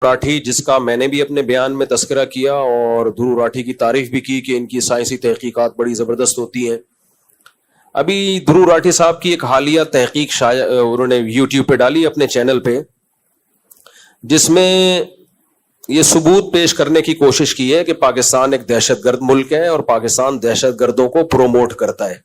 راٹھی، جس کا میں نے بھی اپنے بیان میں تذکرہ کیا اور دھرو راٹھی کی تعریف بھی کی کہ ان کی سائنسی تحقیقات بڑی زبردست ہوتی ہیں. ابھی دھرو راٹھی صاحب کی ایک حالیہ تحقیق انہوں نے یوٹیوب پہ ڈالی اپنے چینل پہ، جس میں یہ ثبوت پیش کرنے کی کوشش کی ہے کہ پاکستان ایک دہشت گرد ملک ہے اور پاکستان دہشت گردوں کو پروموٹ کرتا ہے.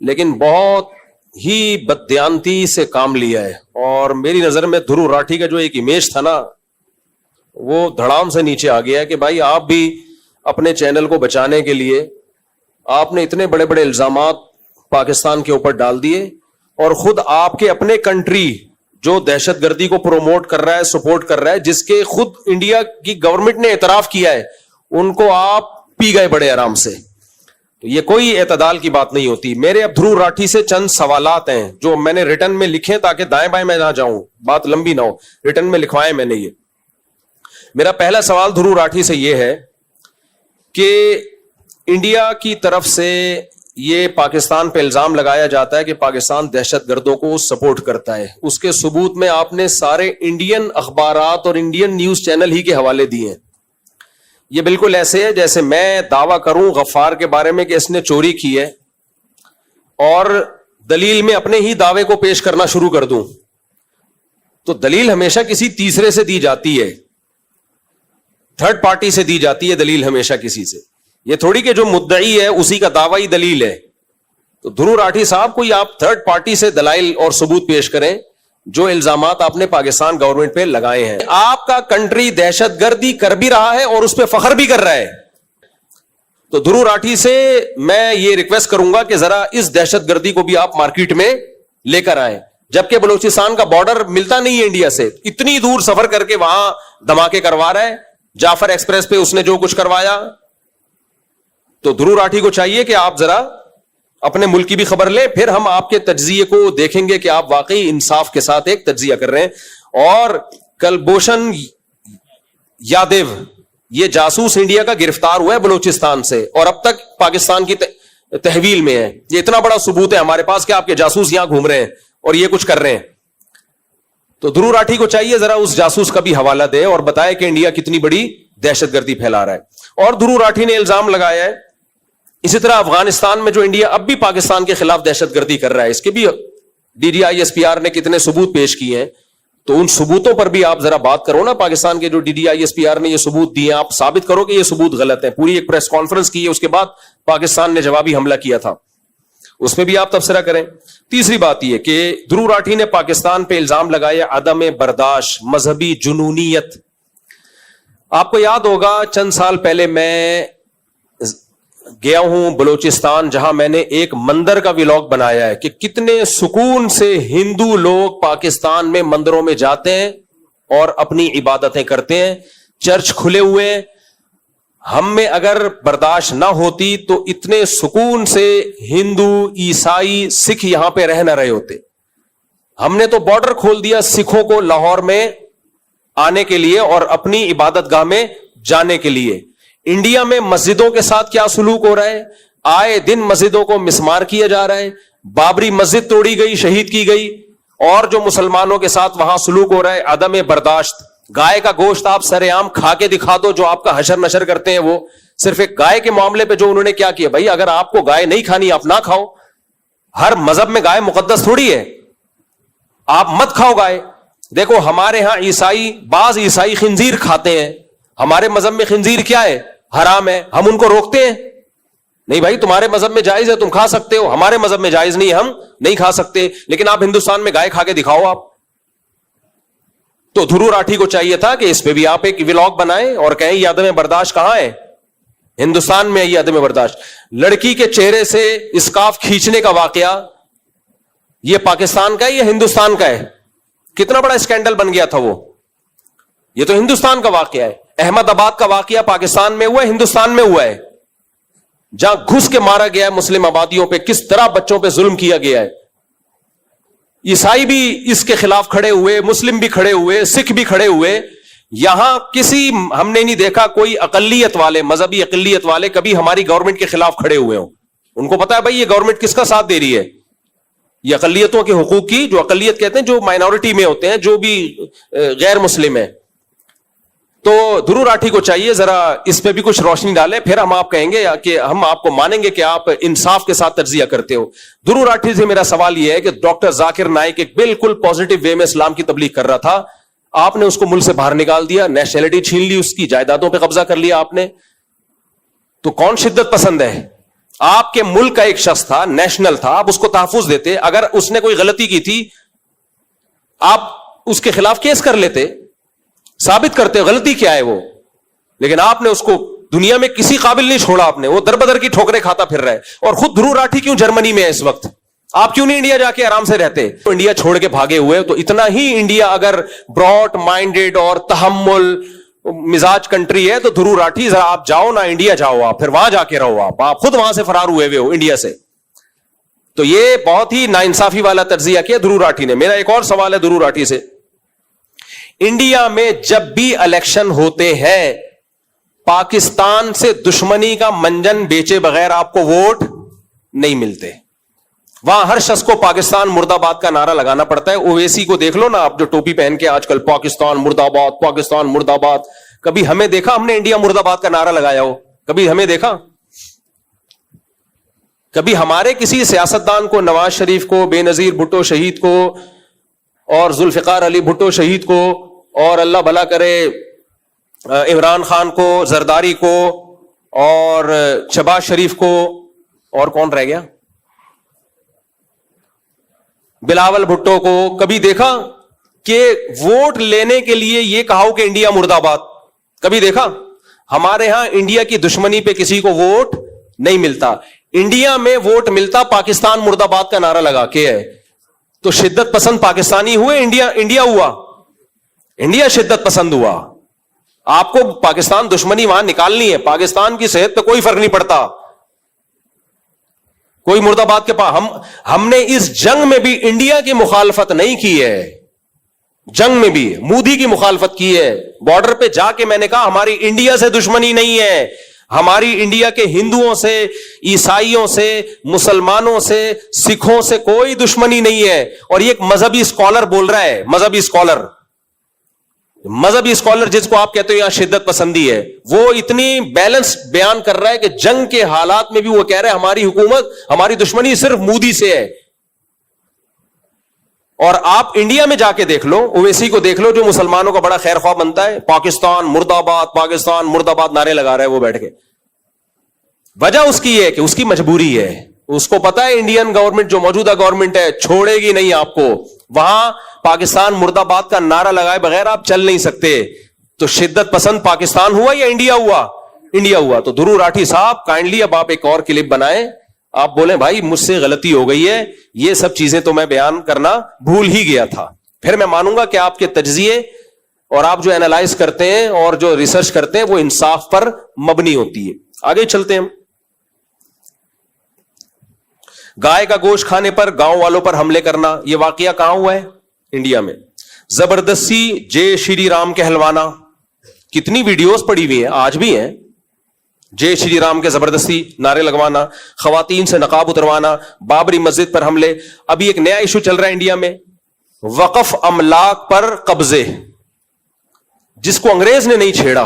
لیکن بہت ہی بددیانتی سے کام لیا ہے، اور میری نظر میں دھرو راٹھی کا جو ایک امیج تھا نا، وہ دھڑام سے نیچے آ گیا ہے کہ بھائی آپ بھی اپنے چینل کو بچانے کے لیے آپ نے اتنے بڑے بڑے الزامات پاکستان کے اوپر ڈال دیے، اور خود آپ کے اپنے کنٹری جو دہشت گردی کو پروموٹ کر رہا ہے، سپورٹ کر رہا ہے، جس کے خود انڈیا کی گورنمنٹ نے اعتراف کیا ہے، ان کو آپ پی گئے بڑے آرام سے. تو یہ کوئی اعتدال کی بات نہیں ہوتی. میرے اب دھرو راٹھی سے چند سوالات ہیں جو میں نے ریٹن میں لکھے تاکہ دائیں بائیں میں نہ جاؤں، بات لمبی نہ ہو، ریٹن میں لکھوائے میں نے. یہ میرا پہلا سوال دھرو راٹھی سے یہ ہے کہ انڈیا کی طرف سے یہ پاکستان پہ الزام لگایا جاتا ہے کہ پاکستان دہشت گردوں کو سپورٹ کرتا ہے. اس کے ثبوت میں آپ نے سارے انڈین اخبارات اور انڈین نیوز چینل ہی کے حوالے دیے ہیں. یہ بالکل ایسے ہے جیسے میں دعویٰ کروں غفار کے بارے میں کہ اس نے چوری کی ہے، اور دلیل میں اپنے ہی دعوے کو پیش کرنا شروع کر دوں. تو دلیل ہمیشہ کسی تیسرے سے دی جاتی ہے، تھرڈ پارٹی سے دی جاتی ہے دلیل ہمیشہ کسی سے. یہ تھوڑی کہ جو مدعی ہے اسی کا دعویٰ ہی دلیل ہے. تو دھرو راٹھی صاحب کوئی آپ تھرڈ پارٹی سے دلائل اور ثبوت پیش کریں جو الزامات آپ نے پاکستان گورنمنٹ پہ لگائے ہیں. آپ کا کنٹری دہشت گردی کر بھی رہا ہے اور اس پہ فخر بھی کر رہا ہے. تو دھرو راٹھی سے میں یہ ریکویسٹ کروں گا کہ ذرا اس دہشت گردی کو بھی آپ مارکیٹ میں لے کر آئیں. جبکہ بلوچستان کا بارڈر ملتا نہیں ہے انڈیا سے، اتنی دور سفر کر کے وہاں دھماکے کروا رہا ہے. جعفر ایکسپریس پہ اس نے جو کچھ کروایا. تو دھرو راٹھی کو چاہیے کہ آپ ذرا اپنے ملک کی بھی خبر لیں، پھر ہم آپ کے تجزیے کو دیکھیں گے کہ آپ واقعی انصاف کے ساتھ ایک تجزیہ کر رہے ہیں. اور کلبھوشن یادیو یہ جاسوس انڈیا کا گرفتار ہوا ہے بلوچستان سے، اور اب تک پاکستان کی تحویل میں ہے. یہ اتنا بڑا ثبوت ہے ہمارے پاس کہ آپ کے جاسوس یہاں گھوم رہے ہیں اور یہ کچھ کر رہے ہیں. تو دھرو راٹھی کو چاہیے ذرا اس جاسوس کا بھی حوالہ دے اور بتائے کہ انڈیا کتنی بڑی دہشت گردی پھیلا رہا ہے. اور دھرو راٹھی نے الزام لگایا ہے اسی طرح افغانستان میں جو انڈیا اب بھی پاکستان کے خلاف دہشت گردی کر رہا ہے، اس کے بھی DDISPR نے کتنے ثبوت پیش کیے ہیں. تو ان ثبوتوں پر بھی آپ ذرا بات کرو نا. پاکستان کے جو DDISPR نے یہ ثبوت دیے، آپ ثابت کرو کہ یہ ثبوت غلط ہیں. پوری ایک پریس کانفرنس کی ہے، اس کے بعد پاکستان نے جوابی حملہ کیا تھا، اس میں بھی آپ تبصرہ کریں. تیسری بات یہ کہ دھرو راٹھی نے پاکستان پہ الزام لگایا عدم برداشت، مذہبی جنونیت. آپ کو یاد ہوگا چند سال پہلے میں گیا ہوں بلوچستان، جہاں میں نے ایک مندر کا ولاگ بنایا ہے کہ کتنے سکون سے ہندو لوگ پاکستان میں مندروں میں جاتے ہیں اور اپنی عبادتیں کرتے ہیں. چرچ کھلے ہوئے ہیں. ہم میں اگر برداشت نہ ہوتی تو اتنے سکون سے ہندو، عیسائی، سکھ یہاں پہ رہ نہ رہے ہوتے. ہم نے تو بارڈر کھول دیا سکھوں کو لاہور میں آنے کے لیے اور اپنی عبادت گاہ میں جانے کے لیے. انڈیا میں مسجدوں کے ساتھ کیا سلوک ہو رہا ہے؟ آئے دن مسجدوں کو مسمار کیا جا رہا ہے. بابری مسجد توڑی گئی، شہید کی گئی، اور جو مسلمانوں کے ساتھ وہاں سلوک ہو رہا ہے عدم برداشت. گائے کا گوشت آپ سر عام کھا کے دکھا دو، جو آپ کا حشر نشر کرتے ہیں وہ صرف ایک گائے کے معاملے پہ جو انہوں نے کیا کیا. بھائی اگر آپ کو گائے نہیں کھانی آپ نہ کھاؤ. ہر مذہب میں گائے مقدس تھوڑی ہے، آپ مت کھاؤ گائے. دیکھو ہمارے ہاں بعض عیسائی خنزیر کھاتے ہیں. ہمارے مذہب میں خنزیر کیا ہے؟ حرام ہے. ہم ان کو روکتے ہیں؟ نہیں بھائی، تمہارے مذہب میں جائز ہے، تم کھا سکتے ہو. ہمارے مذہب میں جائز نہیں ہے، ہم نہیں کھا سکتے. لیکن آپ ہندوستان میں گائے کھا کے دکھاؤ آپ. تو دھرو راٹھی کو چاہیے تھا کہ اس پہ بھی آپ ایک ولاگ بنائیں اور کہیں یہ عدم برداشت کہاں ہے؟ ہندوستان میں یہ عدم برداشت. لڑکی کے چہرے سے اسکارف کھینچنے کا واقعہ یہ پاکستان کا ہے یا ہندوستان کا ہے؟ کتنا بڑا اسکینڈل بن گیا تھا وہ. یہ تو ہندوستان کا واقعہ ہے. احمد آباد کا واقعہ پاکستان میں ہوا ہے، ہندوستان میں ہوا ہے، جہاں گھس کے مارا گیا ہے مسلم آبادیوں پہ، کس طرح بچوں پہ ظلم کیا گیا ہے. عیسائی بھی اس کے خلاف کھڑے ہوئے، مسلم بھی کھڑے ہوئے، سکھ بھی کھڑے ہوئے. یہاں ہم نے نہیں دیکھا کوئی اقلیت والے، مذہبی اقلیت والے کبھی ہماری گورنمنٹ کے خلاف کھڑے ہوئے ہوں. ان کو پتا ہے بھائی یہ گورنمنٹ کس کا ساتھ دے رہی ہے. یہ اقلیتوں کے حقوق کی، جو اقلیت کہتے ہیں جو مائنورٹی میں ہوتے ہیں، جو بھی غیر مسلم ہیں، تو دھرو راٹھی کو چاہیے ذرا اس پہ بھی کچھ روشنی ڈالے, پھر ہم آپ کہیں گے کہ ہم آپ کو مانیں گے کہ آپ انصاف کے ساتھ تجزیہ کرتے ہو. دھرو راٹھی سے میرا سوال یہ ہے کہ ڈاکٹر ذاکر نائک ایک بالکل پازیٹو وے میں اسلام کی تبلیغ کر رہا تھا, آپ نے اس کو ملک سے باہر نکال دیا, نیشنلٹی چھین لی, اس کی جائیدادوں پہ قبضہ کر لیا آپ نے. تو کون شدت پسند ہے؟ آپ کے ملک کا ایک شخص تھا, نیشنل تھا, آپ اس کو تحفظ دیتے. اگر اس نے کوئی غلطی کی تھی آپ اس کے خلاف کیس کر لیتے, ثابت کرتے غلطی کیا ہے وہ, لیکن آپ نے اس کو دنیا میں کسی قابل نہیں چھوڑا. آپ نے وہ در بدر کی ٹھوکریں کھاتا پھر رہا ہے. اور خود دھرو راٹھی کیوں جرمنی میں ہے اس وقت؟ آپ کیوں نہیں انڈیا جا کے آرام سے رہتے؟ تو انڈیا چھوڑ کے بھاگے ہوئے. تو اتنا ہی انڈیا اگر براڈ مائنڈیڈ اور تحمل مزاج کنٹری ہے تو دھرو راٹھی ذرا آپ جاؤ نا, انڈیا جاؤ, آپ پھر وہاں جا کے رہو. آپ خود وہاں سے فرار ہوئے ہو انڈیا سے. تو یہ بہت ہی ناانصافی والا تجزیہ کیا دھرو راٹھی نے. میرا ایک اور سوال ہے دھرو راٹھی سے, انڈیا میں جب بھی الیکشن ہوتے ہیں پاکستان سے دشمنی کا منجن بیچے بغیر آپ کو ووٹ نہیں ملتے. وہاں ہر شخص کو پاکستان مرد آباد کا نعرہ لگانا پڑتا ہے. اویسی کو دیکھ لو نا آپ, جو ٹوپی پہن کے آج کل پاکستان مرد آباد, پاکستان مرد آباد. کبھی ہمیں دیکھا ہم نے انڈیا مرد آباد کا نعرہ لگایا ہو؟ کبھی ہمیں دیکھا؟ کبھی ہمارے کسی سیاستدان کو, نواز شریف کو, بے نظیر بھٹو شہید کو, اور ذوالفقار علی بھٹو شہید کو, اور اللہ بھلا کرے عمران خان کو, زرداری کو, اور شہباز شریف کو, اور کون رہ گیا, بلاول بھٹو کو, کبھی دیکھا کہ ووٹ لینے کے لیے یہ کہا کہ انڈیا مرد آباد؟ کبھی دیکھا؟ ہمارے ہاں انڈیا کی دشمنی پہ کسی کو ووٹ نہیں ملتا. انڈیا میں ووٹ ملتا پاکستان مرد آباد کا نعرہ لگا کے ہے. تو شدت پسند پاکستانی ہوئے, انڈیا ہوا, انڈیا شدت پسند ہوا. آپ کو پاکستان دشمنی وہاں نکالنی ہے, پاکستان کی صحت پہ کوئی فرق نہیں پڑتا, کوئی مرد آباد کے پاس. ہم نے اس جنگ میں بھی انڈیا کی مخالفت نہیں کی ہے, جنگ میں بھی مودی کی مخالفت کی ہے. بارڈر پہ جا کے میں نے کہا ہماری انڈیا سے دشمنی نہیں ہے, ہماری انڈیا کے ہندوؤں سے, عیسائیوں سے, مسلمانوں سے, سکھوں سے کوئی دشمنی نہیں ہے. اور یہ ایک مذہبی اسکالر بول رہا ہے, مذہبی اسکالر جس کو آپ کہتے ہو یہاں شدت پسندی ہے, وہ اتنی بیلنس بیان کر رہا ہے کہ جنگ کے حالات میں بھی وہ کہہ رہا ہے ہماری حکومت, ہماری دشمنی صرف مودی سے ہے. اور آپ انڈیا میں جا کے دیکھ لو, اویسی کو دیکھ لو جو مسلمانوں کا بڑا خیر خواہ بنتا ہے, پاکستان مرد آباد, پاکستان مرد آباد نعرے لگا رہا ہے وہ بیٹھ کے. وجہ اس کی ہے کہ اس کی مجبوری ہے, اس کو پتا ہے انڈین گورنمنٹ جو موجودہ گورنمنٹ ہے چھوڑے گی نہیں آپ کو, وہاں پاکستان مرد آباد کا نعرہ لگائے بغیر آپ چل نہیں سکتے. تو شدت پسند پاکستان ہوا یا انڈیا ہوا؟ انڈیا ہوا. تو دھرو راٹھی صاحب کائنڈلی اب آپ ایک اور کلپ بنائیں, آپ بولیں بھائی مجھ سے غلطی ہو گئی ہے, یہ سب چیزیں تو میں بیان کرنا بھول ہی گیا تھا. پھر میں مانوں گا کہ آپ کے تجزیے اور آپ جو اینالائز کرتے ہیں اور جو ریسرچ کرتے ہیں وہ انصاف پر مبنی ہوتی ہے. آگے چلتے ہیں. گائے کا گوشت کھانے پر گاؤں والوں پر حملے کرنا, یہ واقعہ کہاں ہوا ہے؟ انڈیا میں. زبردستی جے شری رام کہلوانا, کتنی ویڈیوز پڑی ہوئی ہیں, آج بھی ہیں. جے شری رام کے زبردستی نعرے لگوانا, خواتین سے نقاب اتروانا, بابری مسجد پر حملے. ابھی ایک نیا ایشو چل رہا ہے انڈیا میں, وقف املاک پر قبضے, جس کو انگریز نے نہیں چھیڑا.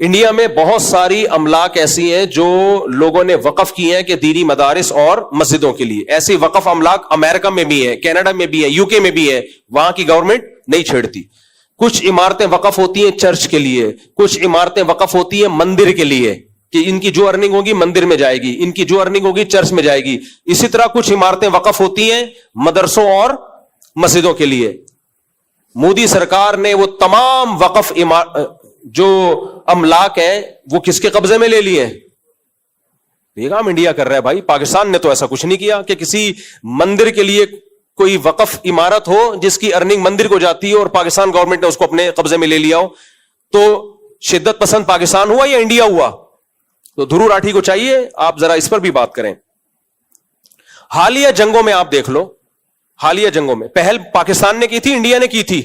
انڈیا میں بہت ساری املاک ایسی ہیں جو لوگوں نے وقف کی ہیں کہ دینی مدارس اور مسجدوں کے لیے. ایسی وقف املاک امریکہ میں بھی ہیں, کینیڈا میں بھی ہیں, یو کے میں بھی ہیں, وہاں کی گورنمنٹ نہیں چھیڑتی. کچھ عمارتیں وقف ہوتی ہیں چرچ کے لیے, کچھ عمارتیں وقف ہوتی ہیں مندر کے لیے کہ ان کی جو ارننگ ہوگی مندر میں جائے گی, ان کی جو ارننگ ہوگی چرچ میں جائے گی. اسی طرح کچھ عمارتیں وقف ہوتی ہیں مدرسوں اور مسجدوں کے لیے. مودی سرکار نے وہ تمام وقف جو املاک ہیں وہ کس کے قبضے میں لے لیے ہیں؟ یہ کام انڈیا کر رہا ہے بھائی. پاکستان نے تو ایسا کچھ نہیں کیا کہ کسی مندر کے لیے کوئی وقف عمارت ہو جس کی ارننگ مندر کو جاتی ہے اور پاکستان گورنمنٹ نے اس کو اپنے قبضے میں لے لیا ہو. تو شدت پسند پاکستان ہوا یا انڈیا ہوا؟ تو دھرو راٹھی کو چاہیے آپ ذرا اس پر بھی بات کریں. حالیہ جنگوں میں آپ دیکھ لو, حالیہ جنگوں میں پہل پاکستان نے کی تھی, انڈیا نے کی تھی.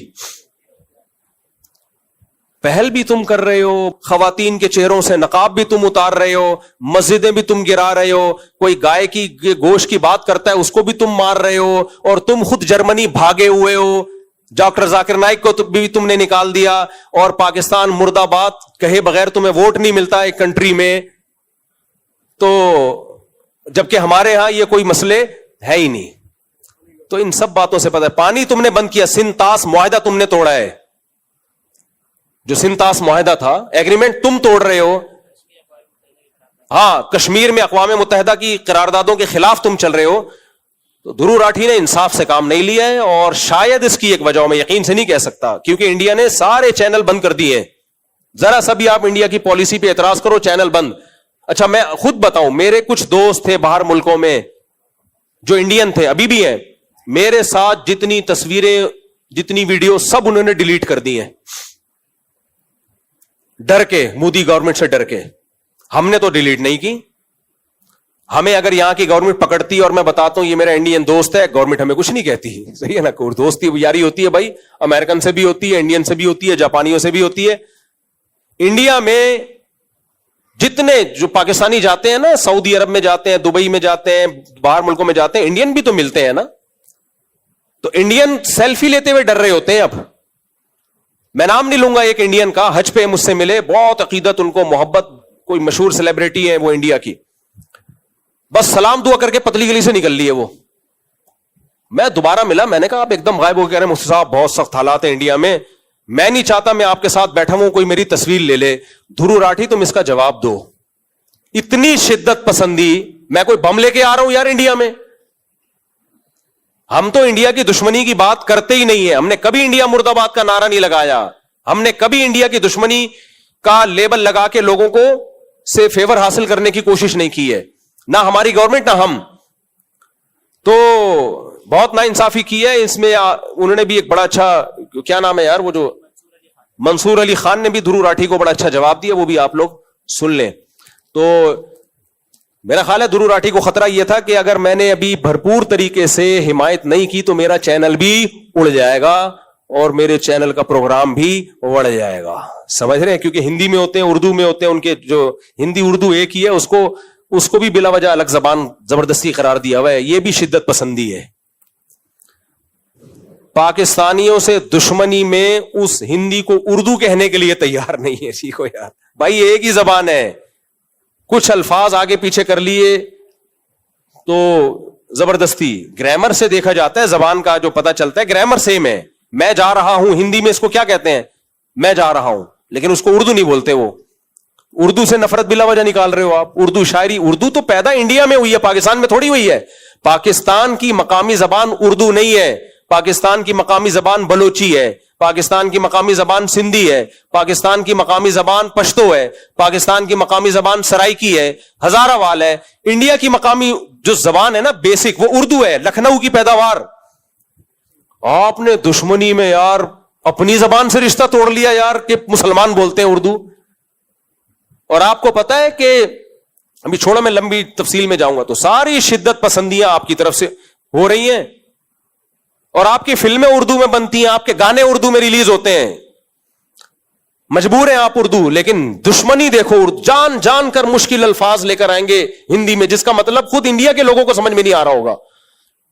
پہل بھی تم کر رہے ہو, خواتین کے چہروں سے نقاب بھی تم اتار رہے ہو, مسجدیں بھی تم گرا رہے ہو, کوئی گائے کی گوشت کی بات کرتا ہے اس کو بھی تم مار رہے ہو, اور تم خود جرمنی بھاگے ہوئے ہو. ڈاکٹر ذاکر نائک کو بھی تم نے نکال دیا, اور پاکستان مرد آباد کہے بغیر تمہیں ووٹ نہیں ملتا ایک کنٹری میں, تو جبکہ ہمارے ہاں یہ کوئی مسئلے ہے ہی نہیں. تو ان سب باتوں سے پتہ ہے. پانی تم نے بند کیا, سنتاس معاہدہ تم نے توڑا ہے, جو سنتاس معاہدہ تھا, ایگریمنٹ تم توڑ رہے ہو. ہاں, کشمیر میں اقوام متحدہ کی قراردادوں کے خلاف تم چل رہے ہو. تو دھرو راٹھی نے انصاف سے کام نہیں لیا ہے, اور شاید اس کی ایک وجہ میں یقین سے نہیں کہہ سکتا, کیونکہ انڈیا نے سارے چینل بند کر دیے ہیں. ذرا سا بھی آپ انڈیا کی پالیسی پہ اعتراض کرو, چینل بند. اچھا میں خود بتاؤں, میرے کچھ دوست تھے باہر ملکوں میں جو انڈین تھے, ابھی بھی ہیں, میرے ساتھ جتنی تصویریں جتنی ویڈیو سب انہوں نے ڈیلیٹ کر دی ہیں, ڈر کے, مودی گورنمنٹ سے ڈر کے. ہم نے تو ڈیلیٹ نہیں کی. ہمیں اگر یہاں کی گورنمنٹ پکڑتی اور میں بتاتا ہوں یہ میرا انڈین دوست ہے, گورنمنٹ ہمیں کچھ نہیں کہتی, صحیح ہے نا. دوستی یاری ہوتی ہے بھائی, امریکن سے بھی ہوتی ہے, انڈین سے بھی ہوتی ہے, جاپانیوں سے بھی ہوتی ہے. انڈیا میں جتنے جو پاکستانی جاتے ہیں نا, سعودی عرب میں جاتے ہیں, دبئی میں جاتے ہیں, باہر ملکوں میں جاتے ہیں, انڈین بھی تو ملتے ہیں نا. تو انڈین سیلفی لیتے ہوئے ڈر رہے ہوتے ہیں. اب میں نام نہیں لوں گا ایک انڈین کا, حج پہ مجھ سے ملے, بہت عقیدت ان کو, محبت, کوئی مشہور سیلیبریٹی ہے وہ انڈیا کی, بس سلام دعا کر کے پتلی گلی سے نکل لیے وہ. میں دوبارہ ملا, میں نے کہا آپ ایک دم غائب ہو کے کہہ رہے ہیں مفتی صاحب بہت سخت حالات ہیں انڈیا میں, میں نہیں چاہتا میں آپ کے ساتھ بیٹھا ہوں کوئی میری تصویر لے لے. دھرو راٹھی تم اس کا جواب دو. اتنی شدت پسندی, میں کوئی بم لے کے آ رہا ہوں یار انڈیا میں؟ ہم تو انڈیا کی دشمنی کی بات کرتے ہی نہیں ہے. ہم نے کبھی انڈیا مرد آباد کا نعرہ نہیں لگایا. ہم نے کبھی انڈیا کی دشمنی کا لیبل لگا کے لوگوں کو سے فیور حاصل کرنے کی کوشش نہیں کی ہے, نہ ہماری گورنمنٹ نہ ہم. تو بہت نا انصافی کی ہے اس میں. انہوں نے بھی ایک بڑا اچھا, کیا نام ہے یار وہ جو, منصور علی خان نے بھی دھرو راٹھی کو بڑا اچھا جواب دیا, وہ بھی آپ لوگ سن لیں. تو میرا خیال ہے دھرو راٹھی کو خطرہ یہ تھا کہ اگر میں نے ابھی بھرپور طریقے سے حمایت نہیں کی تو میرا چینل بھی اڑ جائے گا اور میرے چینل کا پروگرام بھی اڑ جائے گا. سمجھ رہے ہیں, کیونکہ ہندی میں ہوتے ہیں, اردو میں ہوتے ہیں, ان کے جو ہندی اردو ایک ہی ہے, اس کو بھی بلا وجہ الگ زبان زبردستی قرار دیا ہوا ہے. یہ بھی شدت پسندی ہے. پاکستانیوں سے دشمنی میں اس ہندی کو اردو کہنے کے لیے تیار نہیں ہے. سیکھو یار بھائی, ایک ہی زبان ہے, کچھ الفاظ آگے پیچھے کر لیے تو زبردستی. گرامر سے دیکھا جاتا ہے, زبان کا جو پتہ چلتا ہے گرامر سیم ہے. میں جا رہا ہوں ہندی میں اس کو کیا کہتے ہیں, میں جا رہا ہوں, لیکن اس کو اردو نہیں بولتے. وہ اردو سے نفرت بلا وجہ نکال رہے ہو آپ. اردو شاعری, اردو تو پیدا انڈیا میں ہوئی ہے, پاکستان میں تھوڑی ہوئی ہے. پاکستان کی مقامی زبان اردو نہیں ہے, پاکستان کی مقامی زبان بلوچی ہے, پاکستان کی مقامی زبان سندھی ہے, پاکستان کی مقامی زبان پشتو ہے, پاکستان کی مقامی زبان سرائکی ہے, ہزارہ وال ہے. انڈیا کی مقامی جو زبان ہے نا بیسک, وہ اردو ہے, لکھنؤ کی پیداوار. آپ نے دشمنی میں یار اپنی زبان سے رشتہ توڑ لیا یار کہ مسلمان بولتے ہیں اردو. اور آپ کو پتا ہے کہ ابھی چھوڑا, میں لمبی تفصیل میں جاؤں گا تو ساری شدت پسندیاں آپ کی طرف سے ہو رہی ہیں, اور آپ کی فلمیں اردو میں بنتی ہیں, آپ کے گانے اردو میں ریلیز ہوتے ہیں. مجبور ہیں آپ اردو, لیکن دشمنی دیکھو, جان جان کر مشکل الفاظ لے کر آئیں گے ہندی میں, جس کا مطلب خود انڈیا کے لوگوں کو سمجھ میں نہیں آ رہا ہوگا.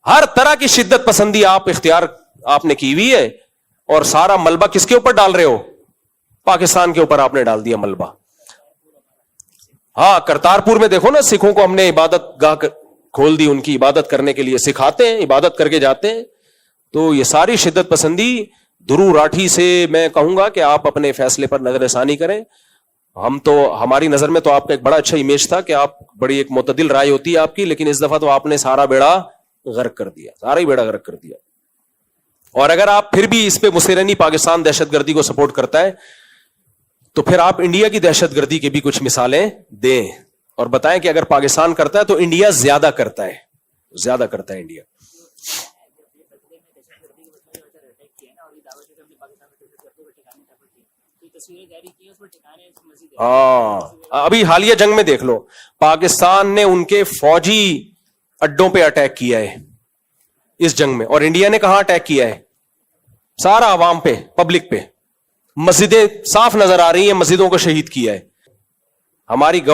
ہر طرح کی شدت پسندی آپ اختیار آپ نے کی ہوئی ہے, اور سارا ملبہ کس کے اوپر ڈال رہے ہو, پاکستان کے اوپر آپ نے ڈال دیا ملبہ. ہاں, کرتارپور میں دیکھو نا, سکھوں کو ہم نے عبادت گاہ کھول دی ان کی عبادت کرنے کے لیے, سکھاتے ہیں, عبادت کر کے جاتے ہیں. تو یہ ساری شدت پسندی. دھرو راٹھی سے میں کہوں گا کہ آپ اپنے فیصلے پر نظر ثانی کریں. ہم تو, ہماری نظر میں تو آپ کا ایک بڑا اچھا امیج تھا کہ آپ بڑی ایک معتدل رائے ہوتی ہے آپ کی, لیکن اس دفعہ تو آپ نے سارا بیڑا غرق کر دیا, سارا ہی بیڑا غرق کر دیا. اور اگر آپ پھر بھی اس پہ مسیرنی پاکستان دہشت گردی کو سپورٹ کرتا ہے تو پھر آپ انڈیا کی دہشت گردی کی بھی کچھ مثالیں دیں اور بتائیں کہ اگر پاکستان کرتا ہے تو انڈیا زیادہ کرتا ہے, زیادہ کرتا ہے انڈیا. ہاں, ابھی حالیہ جنگ میں دیکھ لو, پاکستان نے ان کے فوجی اڈوں پہ اٹیک کیا ہے اس جنگ میں, اور انڈیا نے کہاں اٹیک کیا ہے, سارا عوام پہ, پبلک پہ. مسجدیں صاف نظر آ رہی ہیں, مسجدوں کو شہید کیا ہے. ہماری